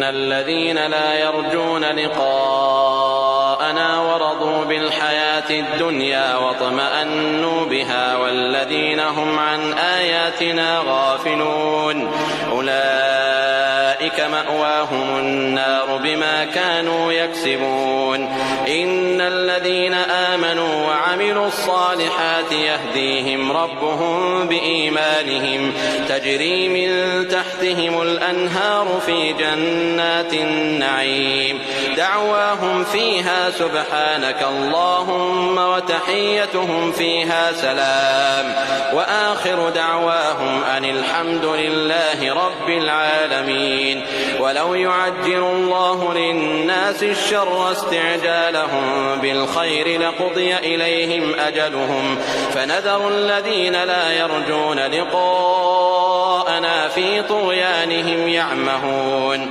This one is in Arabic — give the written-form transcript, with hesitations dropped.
الذين لا يرجون لقاءنا ورضوا بالحياة الدنيا واطمأنوا بها والذين هم عن آياتنا غافلون أولئك مأواهم النار بما كانوا يكسبون إن الذين آمنوا وعملوا الصالحات يهديهم ربهم بإيمانهم تجري من تحتهم الأنهار في جنات النعيم دعواهم فيها سبحانك اللهم وتحيتهم فيها سلام وآخر دعواهم أن الحمد لله رب العالمين ولو يعجل الله للناس الشر استعجالهم بالخير لقضي إليهم أجلهم فنذر الذين لا يرجون لقاءنا في طغيانهم يعمهون